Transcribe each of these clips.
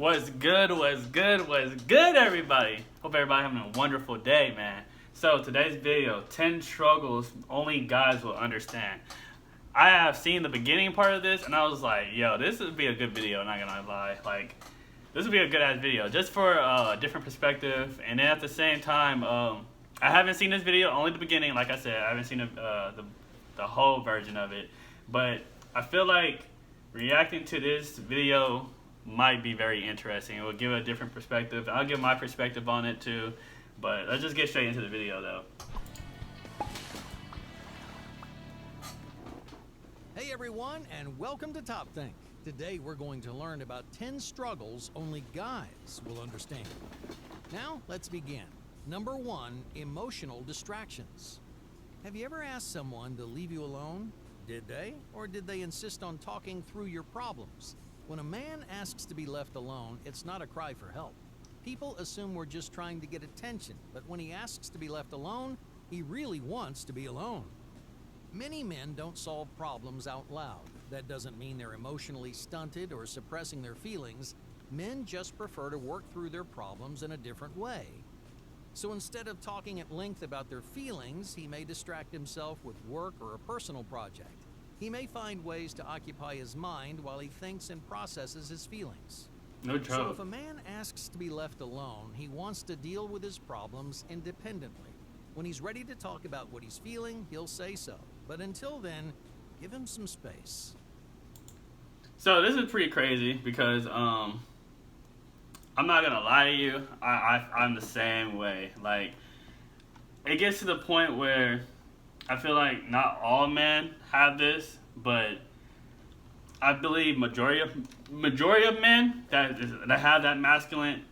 What's good, everybody? Hope everybody having a wonderful day, man. So, today's video, 10 struggles only guys will understand. I have seen the beginning part of this, and I was like, yo, this would be a good video, not gonna lie. Like, this would be a good-ass video, just for a different perspective. And then at the same time, I haven't seen this video, only the beginning, like I said. I haven't seen the whole version of it. But I feel like reacting to this video might be very interesting. It will give a different perspective. I'll give my perspective on it too. But let's just get straight into the video though. Hey everyone, and welcome to Top Think. Today we're going to learn about 10 struggles only guys will understand. Now, let's begin. Number 1, emotional distractions. Have you ever asked someone to leave you alone? Did they? Or did they insist on talking through your problems? When a man asks to be left alone, it's not a cry for help. People assume we're just trying to get attention, but when he asks to be left alone, he really wants to be alone. Many men don't solve problems out loud. That doesn't mean they're emotionally stunted or suppressing their feelings. Men just prefer to work through their problems in a different way. So instead of talking at length about their feelings, he may distract himself with work or a personal project. He may find ways to occupy his mind while he thinks and processes his feelings. No trouble. So if a man asks to be left alone, he wants to deal with his problems independently. When he's ready to talk about what he's feeling, he'll say so. But until then, give him some space. So this is pretty crazy because I'm not gonna lie to you. I'm the same way. Like, it gets to the point where I feel like not all men have this, but I believe majority of men that have that masculine,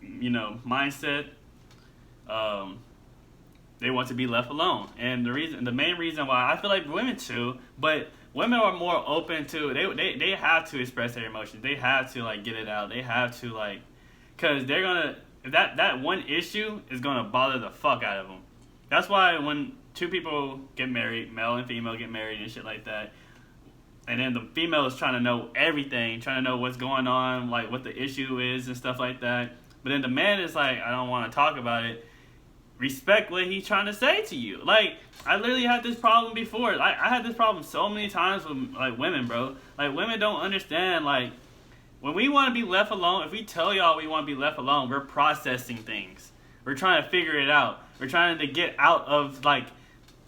mindset, they want to be left alone. And the main reason why, I feel like women too, but women are more open to, they have to express their emotions. They have to get it out. They have to cause they're gonna, that one issue is gonna bother the fuck out of them. That's why when two people get married, male and female get married and shit like that, and then the female is trying to know everything, trying to know what's going on, like what the issue is and stuff like that. But then the man is like, I don't want to talk about it. Respect what he's trying to say to you. Like, I literally had this problem before. I had this problem so many times with women, bro. Like, women don't understand. Like, when we want to be left alone, if we tell y'all we want to be left alone, we're processing things. We're trying to figure it out. We're trying to get out of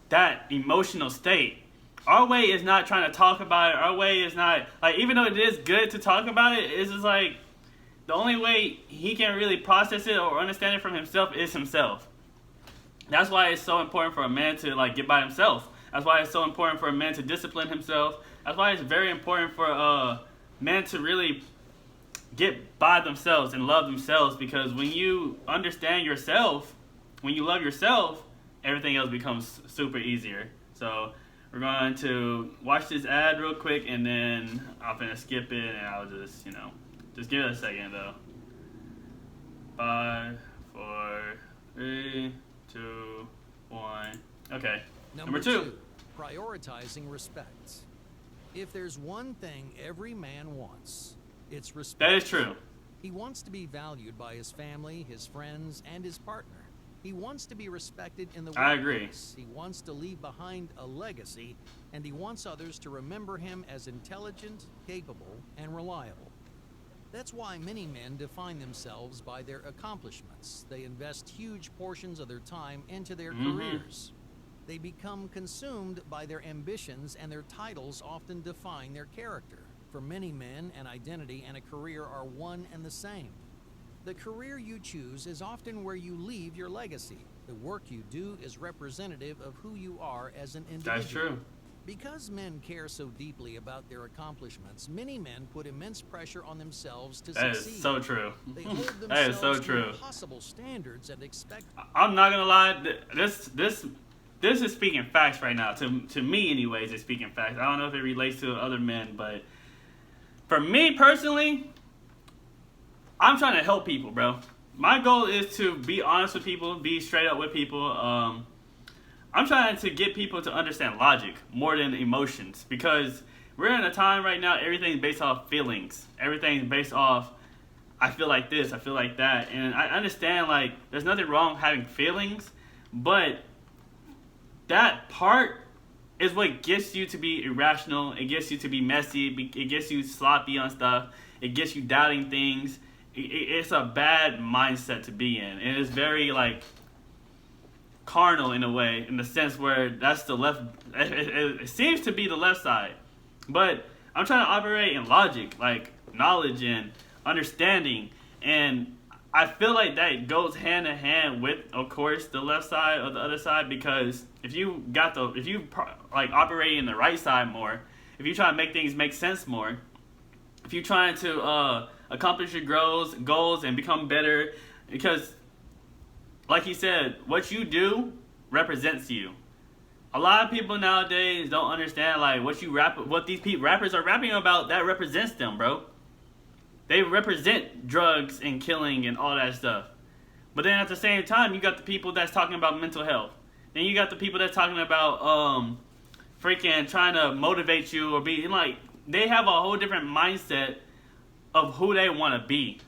that emotional state. Our way is not trying to talk about it. Our way is not, even though it is good to talk about it, it's just the only way he can really process it or understand it from himself is himself. That's why it's so important for a man to get by himself. That's why it's so important for a man to discipline himself. That's why it's very important for men to really get by themselves and love themselves, because when you understand yourself, when you love yourself, everything else becomes super easier. So we're going to watch this ad real quick, and then I'm going to skip it, and I'll just, just give it a second, though. 5, 4, 3, 2, 1. Okay. Number 2. Prioritizing respect. If there's one thing every man wants, it's respect. That is true. He wants to be valued by his family, his friends, and his partner. He wants to be respected in the workplace. I agree. He wants to leave behind a legacy, and he wants others to remember him as intelligent, capable, and reliable. That's why many men define themselves by their accomplishments. They invest huge portions of their time into their careers. They become consumed by their ambitions, and their titles often define their character. For many men, an identity and a career are one and the same. The career you choose is often where you leave your legacy. The work you do is representative of who you are as an individual. That's true. Because men care so deeply about their accomplishments, many men put immense pressure on themselves to succeed. That is so true. They hold That is so themselves to true. impossible standards and expect. I'm not gonna lie. This is speaking facts right now. To me, anyways, it's speaking facts. I don't know if it relates to other men, but for me personally, I'm trying to help people, bro. My goal is to be honest with people, be straight up with people. I'm trying to get people to understand logic more than emotions, because we're in a time right now, everything's based off feelings. Everything's based off I feel like this, I feel like that. And I understand, like, there's nothing wrong with having feelings, but that part is what gets you to be irrational. It gets you to be messy. It gets you sloppy on stuff. It gets you doubting things. It's a bad mindset to be in. And it's very, like, carnal in a way, in the sense where that's the left. It seems to be the left side. But I'm trying to operate in logic, like knowledge and understanding. And I feel like that goes hand in hand with, of course, the left side or the other side, because if you like operate in the right side more, if you try to make things make sense more, if you're trying to accomplish your goals and become better, because like he said, what you do represents you. A lot of people nowadays don't understand, like, what these rappers are rapping about, that represents them, bro. They represent drugs and killing and all that stuff. But then at the same time, you got the people that's talking about mental health. Then you got the people that's talking about freaking trying to motivate you or be like, they have a whole different mindset of who they want to be.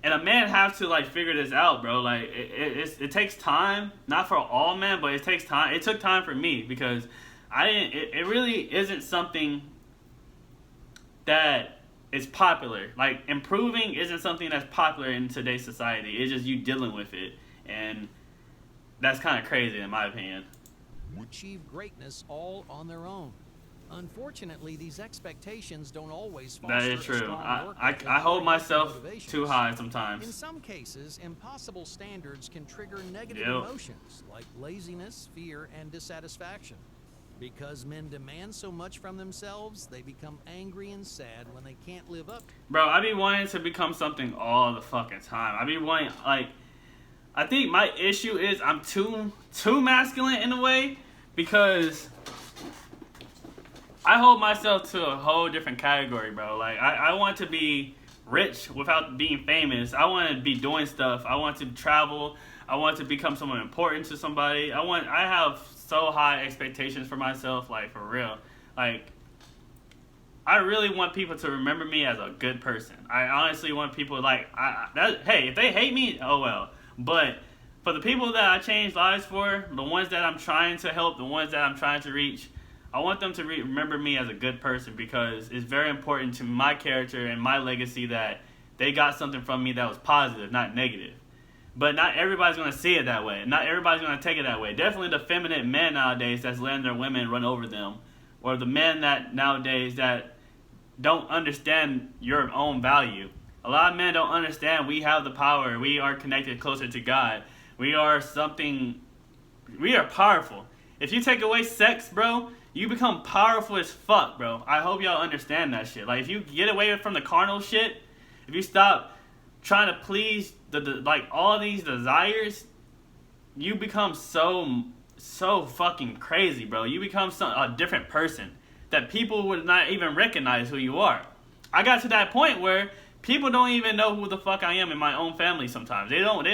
And a man has to, like, figure this out, bro. Like, it takes time, not for all men, but it takes time. It took time for me because it really isn't something that is popular. Like, improving isn't something that's popular in today's society. It's just you dealing with it. And that's kind of crazy, in my opinion. Achieve greatness all on their own. Unfortunately, these expectations don't always foster That is true. a strong work ethic I hold or myself motivations. too high In sometimes. some cases, impossible standards can trigger negative Yep. emotions like laziness, fear, and dissatisfaction. Because men demand so much from themselves, they become angry and sad when they can't live up. Bro, I be wanting to become something all the fucking time. I be wanting, like, I think my issue is I'm too masculine in a way, because I hold myself to a whole different category, bro. Like, I want to be rich without being famous. I want to be doing stuff. I want to travel. I want to become someone important to somebody. I have so high expectations for myself, like, for real. Like, I really want people to remember me as a good person. I honestly want people, like, hey, if they hate me, oh well. But for the people that I change lives for, the ones that I'm trying to help, the ones that I'm trying to reach, I want them to remember me as a good person, because it's very important to my character and my legacy that they got something from me that was positive, not negative. But not everybody's going to see it that way. Not everybody's going to take it that way. Definitely the feminine men nowadays that's letting their women run over them. Or the men that nowadays that don't understand your own value. A lot of men don't understand we have the power. We are connected closer to God. We are powerful. If you take away sex, bro, you become powerful as fuck, bro. I hope y'all understand that shit. Like, if you get away from the carnal shit, if you stop trying to please like all these desires, you become so fucking crazy, bro. You become a different person that people would not even recognize who you are. I got to that point where people don't even know who the fuck I am in my own family sometimes. They don't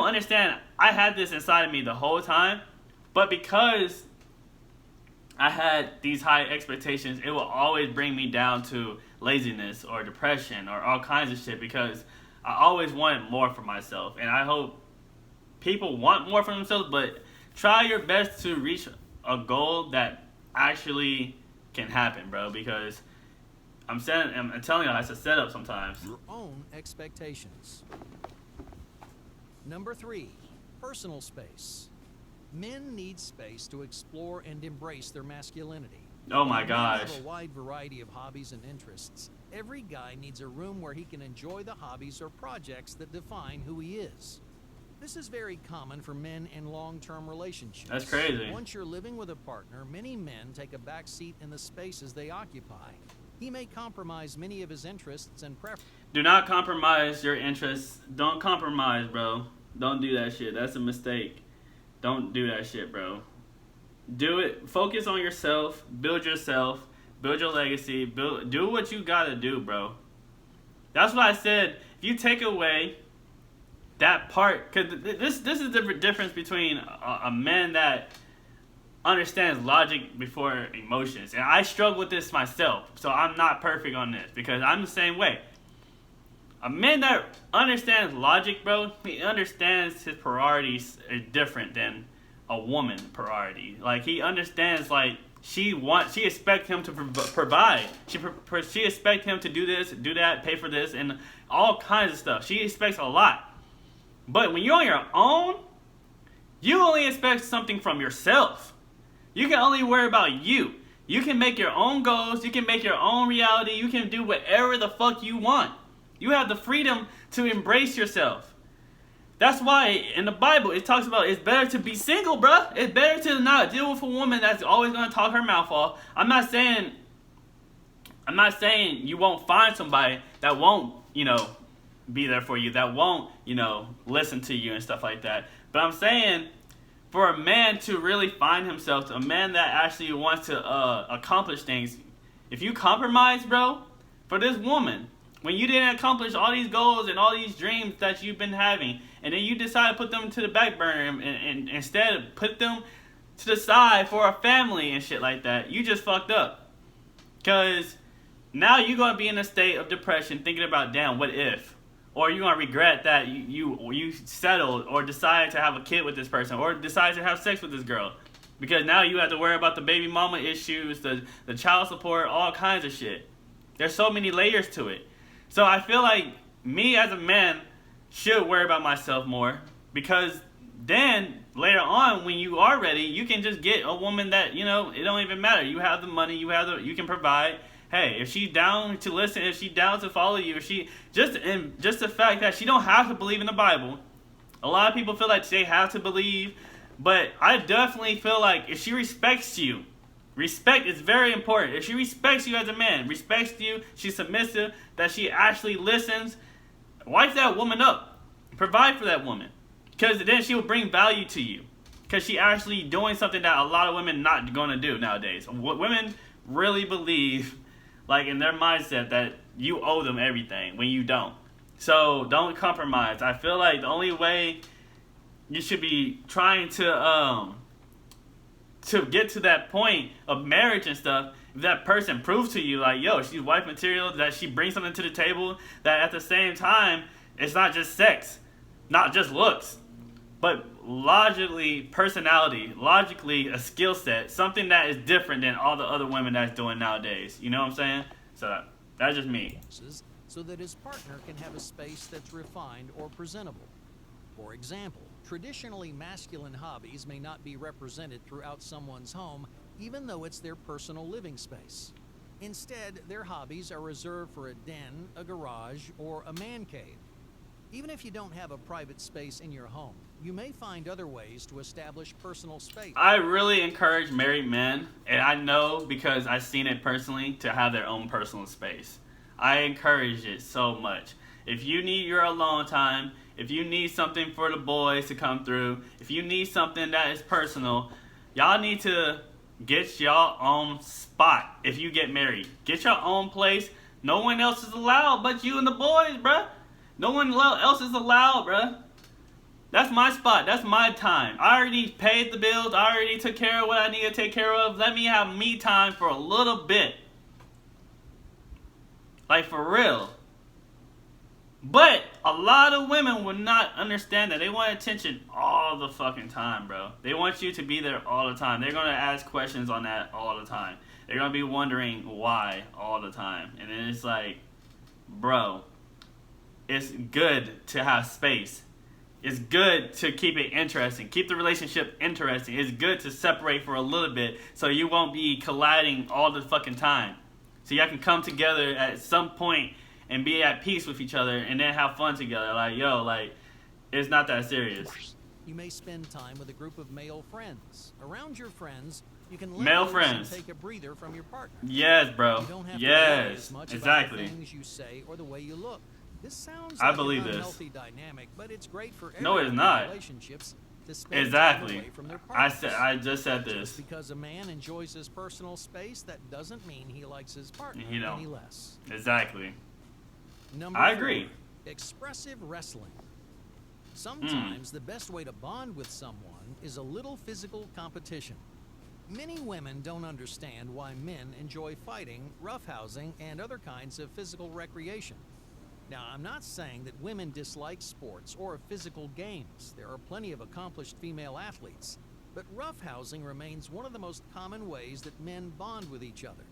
understand I had this inside of me the whole time, but because I had these high expectations, it will always bring me down to laziness or depression or all kinds of shit, because I always wanted more for myself. And I hope people want more for themselves, but try your best to reach a goal that actually can happen, bro, because I'm telling you, it's a setup sometimes. Your own expectations. Number 3, personal space. Men need space to explore and embrace their masculinity. Oh my Men gosh. have a wide variety of hobbies and interests. Every guy needs a room where he can enjoy the hobbies or projects that define who he is. This is very common for men in long-term relationships. That's crazy. Once you're living with a partner, many men take a back seat in the spaces they occupy. He may compromise many of his interests and preferences. Do not compromise your interests. Don't compromise, bro. Don't do that shit. That's a mistake. Don't do that shit, bro. Do it. Focus on yourself. Build yourself. Build your legacy. Do what you gotta do, bro. That's why I said, if you take away that part, because this is the difference between a man that understands logic before emotions. And I struggle with this myself, so I'm not perfect on this, because I'm the same way. A man that understands logic, bro, he understands his priorities are different than a woman priority. Like, he understands, like, she expects him to provide. She expects him to do this, do that, pay for this, and all kinds of stuff. She expects a lot. But when you're on your own, you only expect something from yourself. You can only worry about you. You can make your own goals. You can make your own reality. You can do whatever the fuck you want. You have the freedom to embrace yourself. That's why in the Bible it talks about it's better to be single, bruh. It's better to not deal with a woman that's always gonna talk her mouth off. I'm not saying you won't find somebody that won't, be there for you, that won't, listen to you and stuff like that. But I'm saying for a man to really find himself, a man that actually wants to accomplish things, if you compromise, bro, for this woman, when you didn't accomplish all these goals and all these dreams that you've been having, and then you decide to put them to the back burner and instead put them to the side for a family and shit like that, you just fucked up. Because now you're going to be in a state of depression thinking about, damn, what if? Or you're going to regret that you settled or decided to have a kid with this person or decided to have sex with this girl. Because now you have to worry about the baby mama issues, the child support, all kinds of shit. There's so many layers to it. So I feel like me as a man should worry about myself more, because then later on when you are ready, you can just get a woman that, it don't even matter. You have the money, you can provide. Hey, if she's down to listen, if she's down to follow you, if she just the fact that she don't have to believe in the Bible. A lot of people feel like they have to believe, but I definitely feel like if she respects you, respect is very important. If she respects you as a man, respects you, she's submissive, that she actually listens, wife that woman up. Provide for that woman. Because then she will bring value to you. Because she actually doing something that a lot of women not going to do nowadays. Women really believe, like in their mindset, that you owe them everything when you don't. So don't compromise. I feel like the only way you should be trying to get to that point of marriage and stuff, if that person proves to you like, yo, she's wife material, that she brings something to the table, that at the same time, it's not just sex, not just looks, but logically personality, logically a skill set, something that is different than all the other women that's doing nowadays. You know what I'm saying? So that's just me. So that his partner can have a space that's refined or presentable. For example, traditionally masculine hobbies may not be represented throughout someone's home, even though it's their personal living space. Instead, their hobbies are reserved for a den, a garage, or a man cave. Even if you don't have a private space in your home, you may find other ways to establish personal space. I really encourage married men, and I know because I've seen it personally, to have their own personal space. I encourage it so much. If you need your alone time, if you need something for the boys to come through, if you need something that is personal, y'all need to get your own spot if you get married. Get your own place. No one else is allowed but you and the boys, bruh. No one else is allowed, bruh. That's my spot. That's my time. I already paid the bills. I already took care of what I need to take care of. Let me have me time for a little bit. Like, for real. But a lot of women will not understand that. They want attention all the fucking time, bro. They want you to be there all the time. They're going to ask questions on that all the time. They're going to be wondering why all the time. And then it's like, bro, it's good to have space. It's good to keep it interesting. Keep the relationship interesting. It's good to separate for a little bit so you won't be colliding all the fucking time. So y'all can come together at some point and be at peace with each other and then have fun together. Like, yo, like, it's not that serious. You may spend time with a group of male friends. Around your friends, you can male friends. And take a breather from your partner. Yes, bro. You don't have yes, to worry as much exactly. About the things you say or the way you look. This sounds I like believe an this. unhealthy dynamic, but it's great for No, it's everyone in not. relationships to spend Exactly. time away from their partners. I just said this. Just because a man enjoys his personal space, that doesn't mean he likes his partner any less. Exactly. Number I 4, agree. Expressive wrestling. Sometimes the best way to bond with someone is a little physical competition. Many women don't understand why men enjoy fighting, roughhousing, and other kinds of physical recreation. Now, I'm not saying that women dislike sports or physical games. There are plenty of accomplished female athletes. But roughhousing remains one of the most common ways that men bond with each other.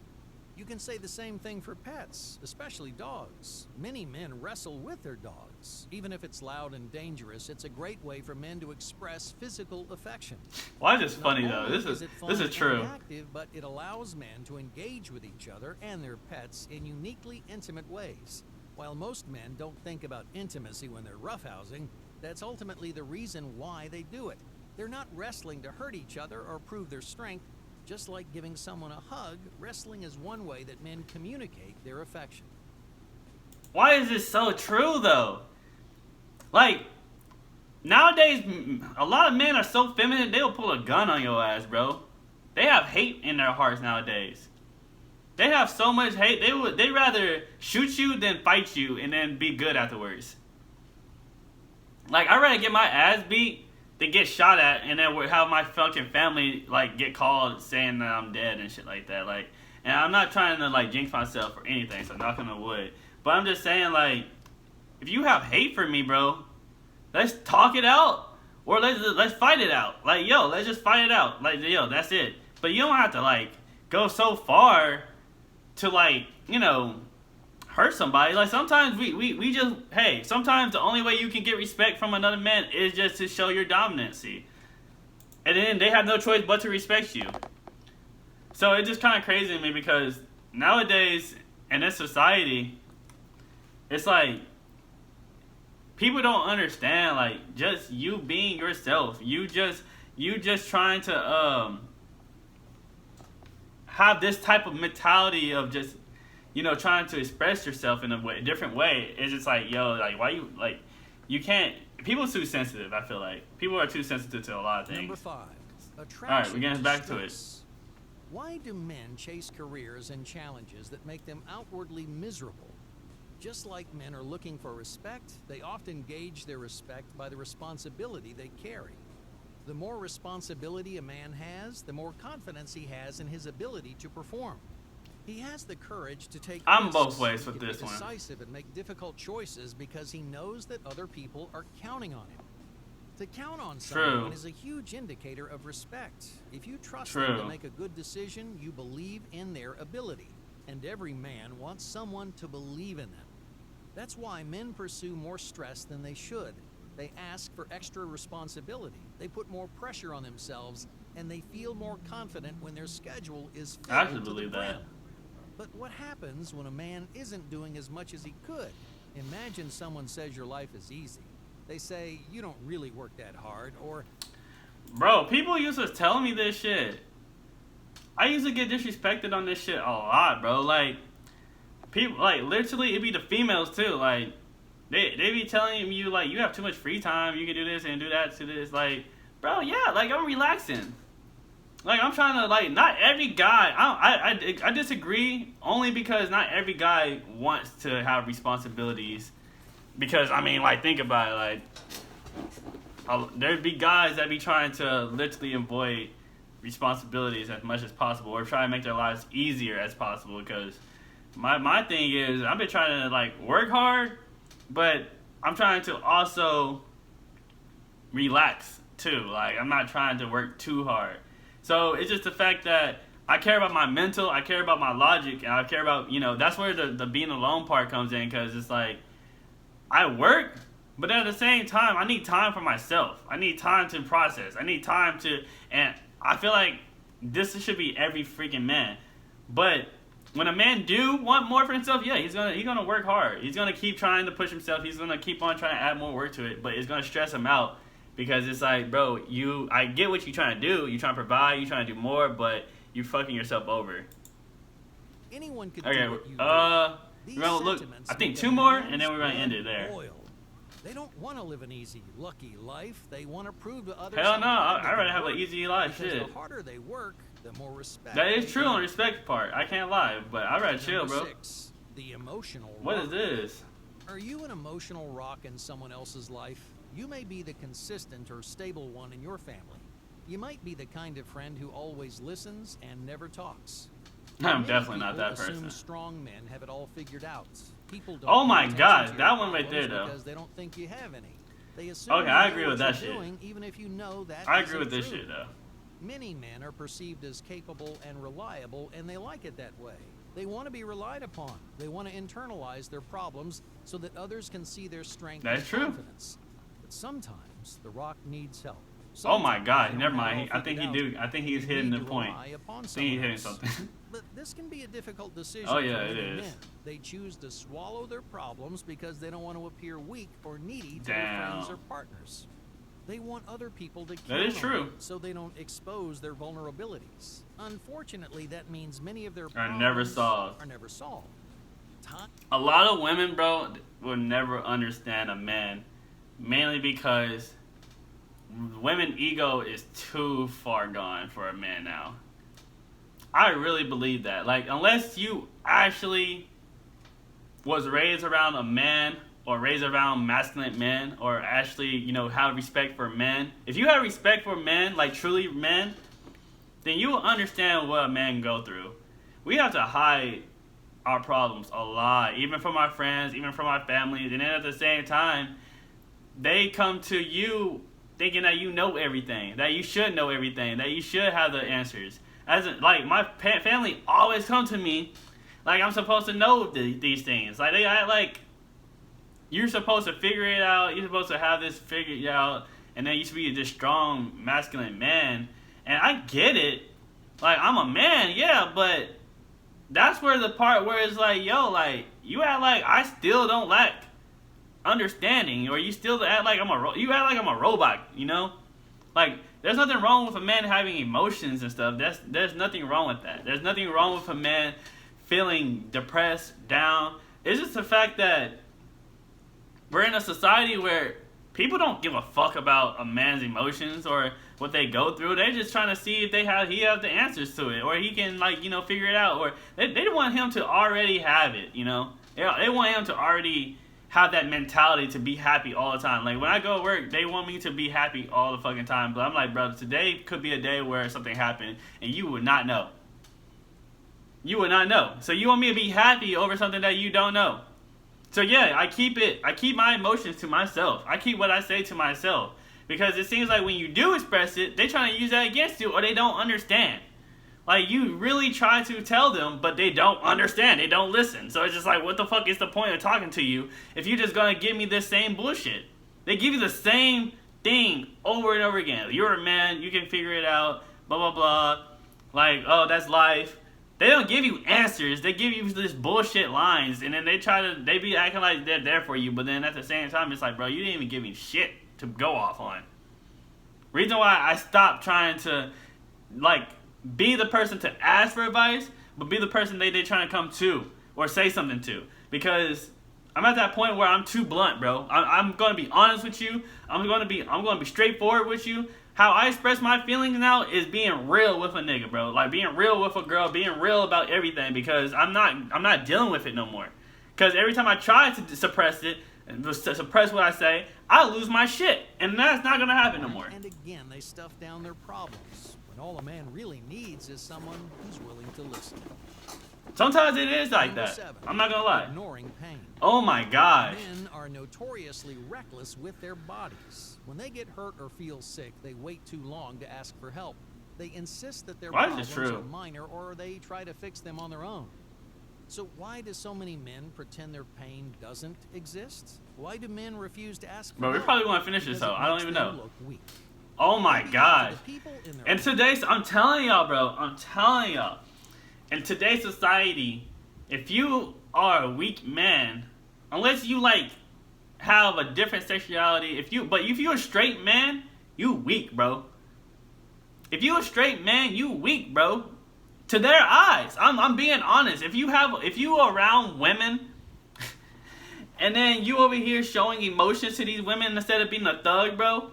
You can say the same thing for pets, especially dogs. Many men wrestle with their dogs. Even if it's loud and dangerous, it's a great way for men to express physical affection. Why is this Not funny though? only This is is it fun this is and true. active, but it allows men to engage with each other and their pets in uniquely intimate ways. While most men don't think about intimacy when they're roughhousing, that's ultimately the reason why they do it. They're not wrestling to hurt each other or prove their strength. Just like giving someone a hug, wrestling is one way that men communicate their affection. Why is this so true though? Like nowadays, a lot of men are so feminine they'll pull a gun on your ass, bro. They have hate in their hearts nowadays. They have so much hate. They'd rather shoot you than fight you and then be good afterwards. Like I'd rather get my ass beat than get shot at and then have my fucking family like get called saying that I'm dead and shit like that. Like, and I'm not trying to like jinx myself or anything, so knock on the wood. But I'm just saying, like, if you have hate for me, bro, let's talk it out or let's fight it out. Like, yo, let's just fight it out. Like, yo, that's it. But you don't have to like go so far to like, you know, hurt somebody. Like sometimes we just, hey, sometimes the only way you can get respect from another man is just to show your dominancy. And then they have no choice but to respect you. So it's just kind of crazy to me because nowadays in this society, it's like people don't understand like just you being yourself. You just trying to have this type of mentality of just, you know, trying to express yourself in a different way. It's just like, yo, like, why you, like, you can't, people are too sensitive, I feel like. People are too sensitive to a lot of things. Number 5, attraction. All right, we're getting back to it. Why do men chase careers and challenges that make them outwardly miserable? Just like men are looking for respect, they often gauge their respect by the responsibility they carry. The more responsibility a man has, the more confidence he has in his ability to perform. He has the courage to take I'm risks. both ways with He can this be one. decisive and make difficult choices because he knows that other people are counting on him. To count on someone is a huge indicator of respect. If you trust them to make a good decision, you believe in their ability. And every man wants someone to believe in them. That's why men pursue more stress than they should. They ask for extra responsibility. They put more pressure on themselves, and they feel more confident when their schedule is filled I actually to the believe brim. that. But what happens when a man isn't doing as much as he could? Imagine someone says your life is easy. They say, you don't really work that hard, or... Bro, people used to tell me this shit. I used to get disrespected on this shit a lot, bro. Like, people, like, literally, it'd be the females, too. Like, they be telling you, like, you have too much free time. You can do this and do that to this. Like, bro, yeah, like, I'm relaxing. Like, I'm trying to, like, not every guy, I disagree only because not every guy wants to have responsibilities. Because, I mean, like, think about it, like, there'd be guys that be trying to literally avoid responsibilities as much as possible or try to make their lives easier as possible. Because my thing is, I've been trying to, like, work hard, but I'm trying to also relax, too. Like, I'm not trying to work too hard. So it's just the fact that I care about my mental, I care about my logic, and I care about, you know, that's where the being alone part comes in, because it's like, I work, but at the same time, I need time for myself. I need time to process. I need time to, and I feel like this should be every freaking man. But when a man do want more for himself, yeah, he's gonna work hard. He's gonna keep trying to push himself. He's gonna keep on trying to add more work to it, but it's gonna stress him out. Because it's like, bro, I get what you're trying to do. You're trying to provide. You're trying to do more, but you're fucking yourself over. Anyone could Okay, do what you do. we're gonna look. I think 2 more, and then we're gonna end it there. They don't want to live an easy, lucky life. They want to prove to others. Hell no, I'd rather have an easy life. Because Shit. the harder they work, the more respect. That is true on the respect part. I can't lie, but I'd rather chill, Number bro. 6, the emotional What rock. is this? Are you an emotional rock in someone else's life? You may be the consistent or stable one in your family. You might be the kind of friend who always listens and never talks. I'm Many definitely not people that person. assume strong men have it all figured out. People don't Oh pay my attention God, to your that one right there, problems though. because they don't think you have any. They assume Okay, I you agree know with what that you're shit. doing, even if you know that I agree isn't with this true. shit though. Many men are perceived as capable and reliable, and they like it that way. They want to be relied upon. They want to internalize their problems so that others can see their strength That's and true. confidence. But sometimes the Rock needs help. Oh my Sometimes God, they don't never have it mind. all I think he figured do. out, I think and he's they hitting need the to point. rely upon I think someone he's hitting else. something. But this can be a difficult decision Oh, yeah, for it many is. men. They choose to swallow their problems because they don't want to appear weak or needy to their Damn. friends or partners. They want other people to That is count on true. them so they don't expose their vulnerabilities. Unfortunately, that means many of their Are problems never solved. are never solved. A lot of women, bro, will never understand a man, mainly because women ego is too far gone for a man now. I really believe that. Like, unless you actually was raised around a man or raised around masculine men or actually, you know, have respect for men. If you have respect for men, like truly men, then you will understand what a man go through. We have to hide our problems a lot, even from our friends, even from our families, and then at the same time, they come to you thinking that you know everything, that you should know everything, that you should have the answers. As in, like, my family always come to me like I'm supposed to know these things. Like, they act like you're supposed to figure it out, you're supposed to have this figured out, and then you should be this strong masculine man. And I get it. Like, I'm a man, yeah, but that's where the part where it's like, yo, like, you act like I still don't lack understanding, or you still act like you act like I'm a robot, you know? Like, there's nothing wrong with a man having emotions and stuff. There's nothing wrong with that. There's nothing wrong with a man feeling depressed, down. It's just the fact that we're in a society where people don't give a fuck about a man's emotions or what they go through. They're just trying to see if he have the answers to it, or he can, like, you know, figure it out, or they want him to already have it, you know? They want him to already have that mentality to be happy all the time. Like, when I go to work, they want me to be happy all the fucking time. But I'm like, brother, today could be a day where something happened and you would not know. You would not know. So you want me to be happy over something that you don't know. So yeah, I keep my emotions to myself. I keep what I say to myself. Because it seems like when you do express it, they trying to use that against you, or they don't understand. Like, you really try to tell them, but they don't understand. They don't listen. So it's just like, what the fuck is the point of talking to you if you're just going to give me this same bullshit? They give you the same thing over and over again. You're a man. You can figure it out. Blah, blah, blah. Like, oh, that's life. They don't give you answers. They give you this bullshit lines. And then they be acting like they're there for you. But then at the same time, it's like, bro, you didn't even give me shit to go off on. Reason why I stopped trying to, like, be the person to ask for advice, but be the person they trying to come to or say something to. Because I'm at that point where I'm too blunt, bro. I'm going to be honest with you. I'm going to be straightforward with you. How I express my feelings now is being real with a nigga, bro. Like, being real with a girl, being real about everything, because I'm not dealing with it no more. Because every time I try to suppress it, and suppress what I say, I lose my shit. And that's not going to happen no more. And again, they stuff down their problems, when all a man really needs is someone who's willing to listen. Sometimes it is like Number that. 7, I'm not going to lie. ignoring pain. Oh my gosh. Men are notoriously reckless with their bodies. When they get hurt or feel sick, they wait too long to ask for help. They insist that their Why is problems this true? are minor, or they try to fix them on their own. So why do so many men pretend their pain doesn't exist? Why do men refuse to ask for Bro, we help? probably want to finish this Because though. it I don't makes even them know. look weak. Oh my Maybe to gosh. the people in their And own today's, I'm telling y'all, bro. I'm telling y'all. In today's society, if you are a weak man, unless you, like, have a different sexuality, if you're a straight man, you weak, bro. If you a straight man, you weak, bro. To their eyes. I'm being honest. If you are around women and then you over here showing emotions to these women instead of being a thug, bro,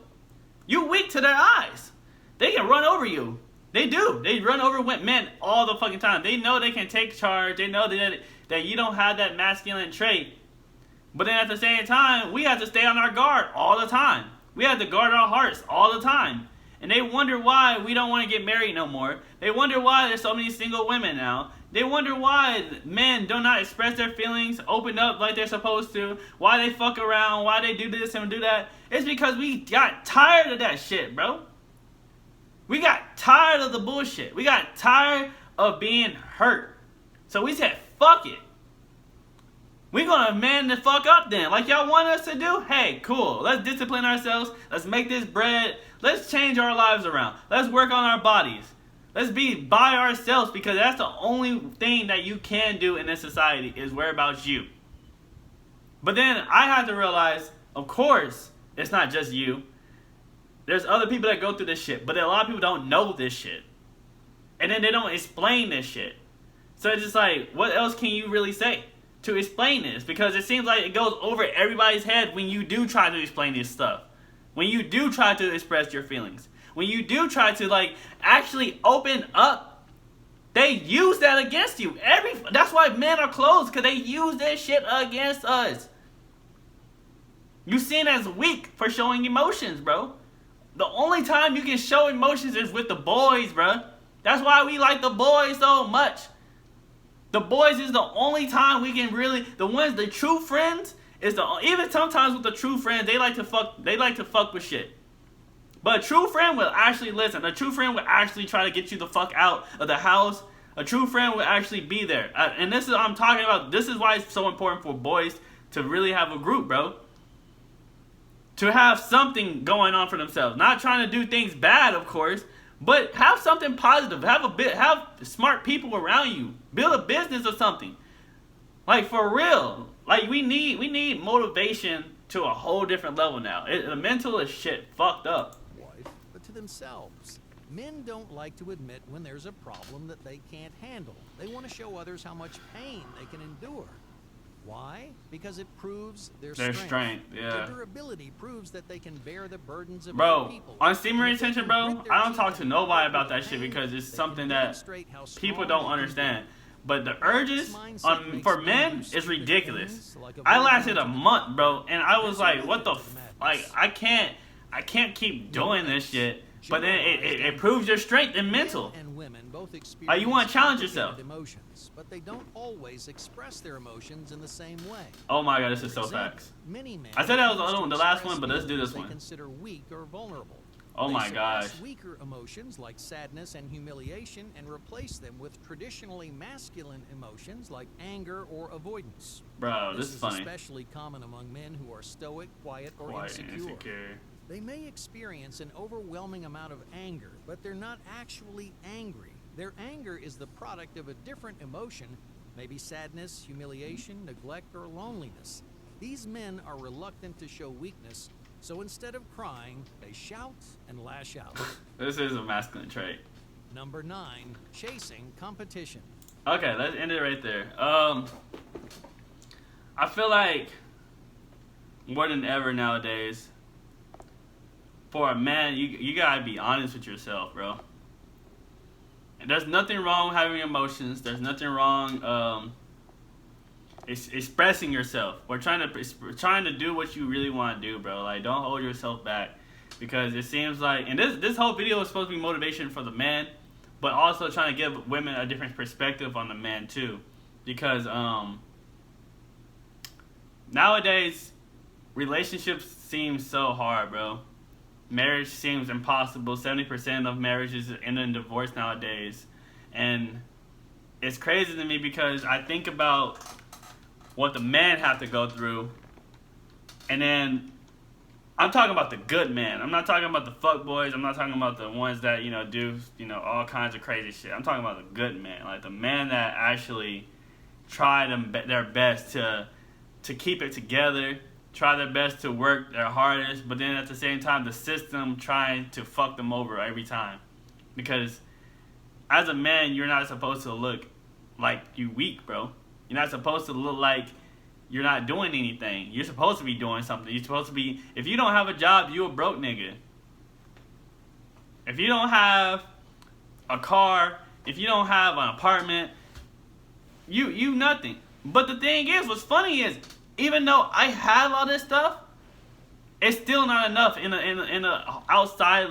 you weak to their eyes. They can run over you. They do. They run over men all the fucking time. They know they can take charge. They know that you don't have that masculine trait. But then at the same time, we have to stay on our guard all the time. We have to guard our hearts all the time. And they wonder why we don't want to get married no more. They wonder why there's so many single women now. They wonder why men do not express their feelings, open up like they're supposed to, why they fuck around, why they do this and do that. It's because we got tired of that shit, bro. We got tired of the bullshit. We got tired of being hurt. So we said, fuck it. We're gonna man the fuck up then. Like y'all want us to do? Hey, cool. Let's discipline ourselves. Let's make this bread. Let's change our lives around. Let's work on our bodies. Let's be by ourselves, because that's the only thing that you can do in this society is worry about you. But then I had to realize, of course, it's not just you. There's other people that go through this shit, but a lot of people don't know this shit. And then they don't explain this shit. So it's just like, what else can you really say to explain this? Because it seems like it goes over everybody's head when you do try to explain this stuff. When you do try to express your feelings. When you do try to actually open up, they use that against you. That's why men are closed, because they use that shit against us. You seen as weak for showing emotions, bro. The only time you can show emotions is with the boys, bro. That's why we like the boys so much. The boys is the only time we can really, the true friends is even sometimes with the true friends, they like to fuck with shit. But a true friend will actually listen. A true friend will actually try to get you the fuck out of the house. A true friend will actually be there. And this is what I'm talking about. This is why it's so important for boys to really have a group, bro. To have something going on for themselves. Not trying to do things bad, of course. But have something positive. Have smart people around you. Build a business or something. Like, for real. Like, we need motivation to a whole different level now. The mental is shit fucked up. But to themselves. Men don't like to admit when there's a problem that they can't handle. They want to show others how much pain they can endure. Why? Because it proves their strength. Yeah. Their durability proves that they can bear the burdens of other people. On semen retention, bro, I don't talk to nobody about that shit because it's something that people don't understand. But the urges for men is ridiculous. I lasted a month, bro, and I was like, what the I can't keep doing this shit. But then it proves your strength and mental. You want to challenge yourself. Emotions, but they don't always express their emotions in the same way. Oh my god, this is so facts. I said that was the last one, but let's do this one. They consider weak or vulnerable. Oh my gosh. Weaker emotions like sadness and humiliation and replace them with traditionally masculine emotions like anger or avoidance. Bro, this is funny. Especially common among men who are stoic, quiet, or insecure. They may experience an overwhelming amount of anger, but they're not actually angry. Their anger is the product of a different emotion, maybe sadness, humiliation, neglect, or loneliness. These men are reluctant to show weakness, so instead of crying, they shout and lash out. This is a masculine trait. Number 9, chasing competition. Okay, let's end it right there. I feel like more than ever nowadays, for a man, you gotta be honest with yourself, bro. And there's nothing wrong with having emotions. There's nothing wrong expressing yourself. We're trying to do what you really want to do, bro. Like, don't hold yourself back, because it seems like, and this whole video is supposed to be motivation for the men, but also trying to give women a different perspective on the men too, because nowadays relationships seem so hard, bro. Marriage seems impossible. 70% of marriages end in divorce nowadays. And it's crazy to me because I think about what the men have to go through. And then I'm talking about the good men. I'm not talking about the fuck boys. I'm not talking about the ones that, do, all kinds of crazy shit. I'm talking about the good men. Like the men that actually try their best to keep it together. Try their best to work their hardest, but then at the same time, the system trying to fuck them over every time. Because as a man, you're not supposed to look like you weak, bro. You're not supposed to look like you're not doing anything. You're supposed to be doing something. You're supposed to be, if you don't have a job, you a broke nigga. If you don't have a car, if you don't have an apartment, you nothing. But the thing is, what's funny is, even though I have all this stuff, it's still not enough in a outside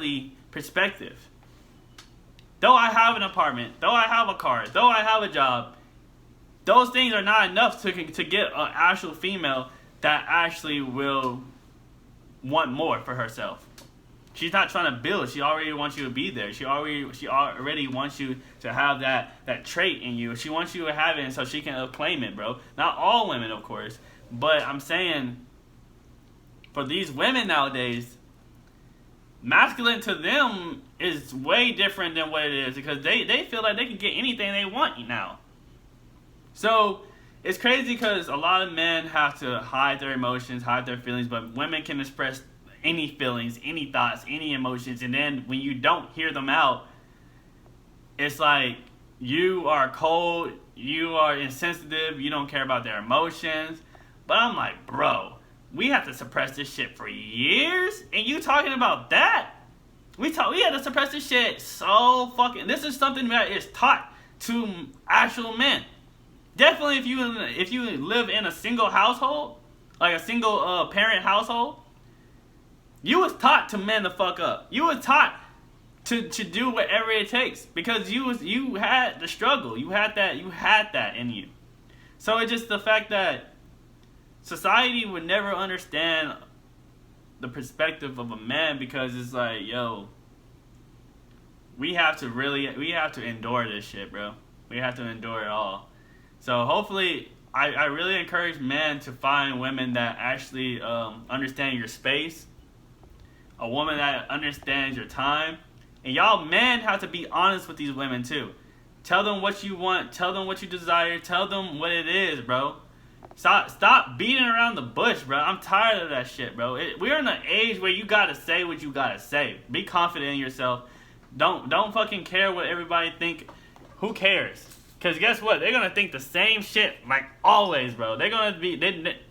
perspective. Though I have an apartment, though I have a car, though I have a job, those things are not enough to get an actual female that actually will want more for herself. She's not trying to build. She already wants you to be there. She already wants you to have that trait in you. She wants you to have it so she can claim it, bro. Not all women, of course. But I'm saying, for these women nowadays, masculine to them is way different than what it is, because they feel like they can get anything they want now. So it's crazy because a lot of men have to hide their emotions, hide their feelings, but women can express any feelings, any thoughts, any emotions, and then when you don't hear them out, it's like you are cold, you are insensitive, you don't care about their emotions. But I'm like, bro, we have to suppress this shit for years, and you talking about that? We had to suppress this shit so fucking. This is something that is taught to actual men. Definitely, if you live in a single household, like a single parent household, you was taught to man the fuck up. You was taught to do whatever it takes, because you had the struggle. You had that in you. So it's just the fact that society would never understand the perspective of a man, because it's like, yo, we have to endure this shit, bro. We have to endure it all. So hopefully, I really encourage men to find women that actually understand your space, a woman that understands your time. And y'all men have to be honest with these women too. Tell them what you want, tell them what you desire, tell them what it is, bro. Stop beating around the bush, bro. I'm tired of that shit, bro. We're in an age where you gotta say what you gotta say. Be confident in yourself. Don't fucking care what everybody think. Who cares? Because guess what? They're gonna think the same shit, like always, bro. They're gonna be...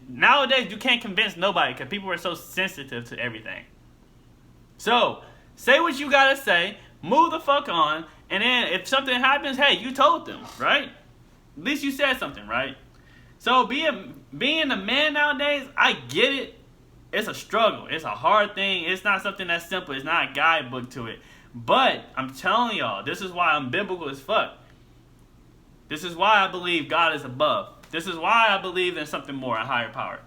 nowadays, you can't convince nobody because people are so sensitive to everything. So, say what you gotta say, move the fuck on, and then if something happens, hey, you told them, right? At least you said something, right? So, being a man nowadays, I get it. It's a struggle. It's a hard thing. It's not something that's simple. It's not a guidebook to it. But, I'm telling y'all, this is why I'm biblical as fuck. This is why I believe God is above. This is why I believe in something more, a higher power.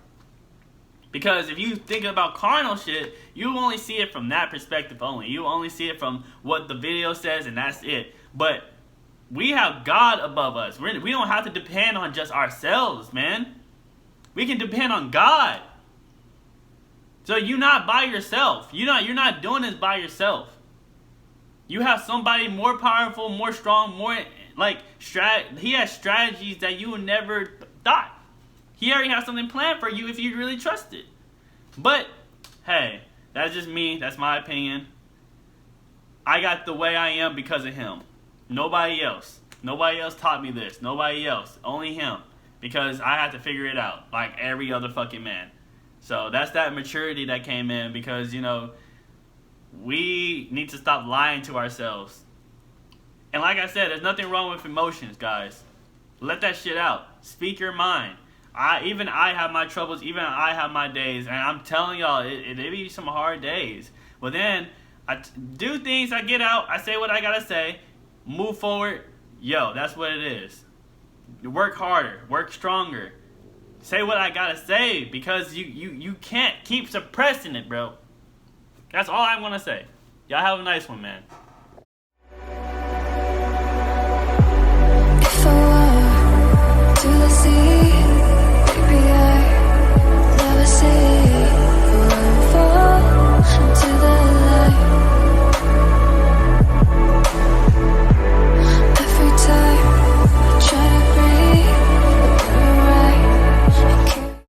Because if you think about carnal shit, you only see it from that perspective only. You only see it from what the video says, and that's it. But we have God above us. We don't have to depend on just ourselves, man. We can depend on God. So you're not by yourself. You're not doing this by yourself. You have somebody more powerful, more strong, more like he has strategies that you would never thought. He already has something planned for you if you really trust it. But, hey, that's just me. That's my opinion. I got the way I am because of him. Nobody else. Nobody else taught me this. Nobody else. Only him. Because I had to figure it out like every other fucking man. So that's that maturity that came in, because, we need to stop lying to ourselves. And like I said, there's nothing wrong with emotions, guys. Let that shit out. Speak your mind. I have my troubles, even I have my days, and I'm telling y'all, it be some hard days. But then, I do things, I get out, I say what I gotta say, move forward, yo, that's what it is. Work harder, work stronger, say what I gotta say, because you can't keep suppressing it, bro. That's all I'm gonna say. Y'all have a nice one, man.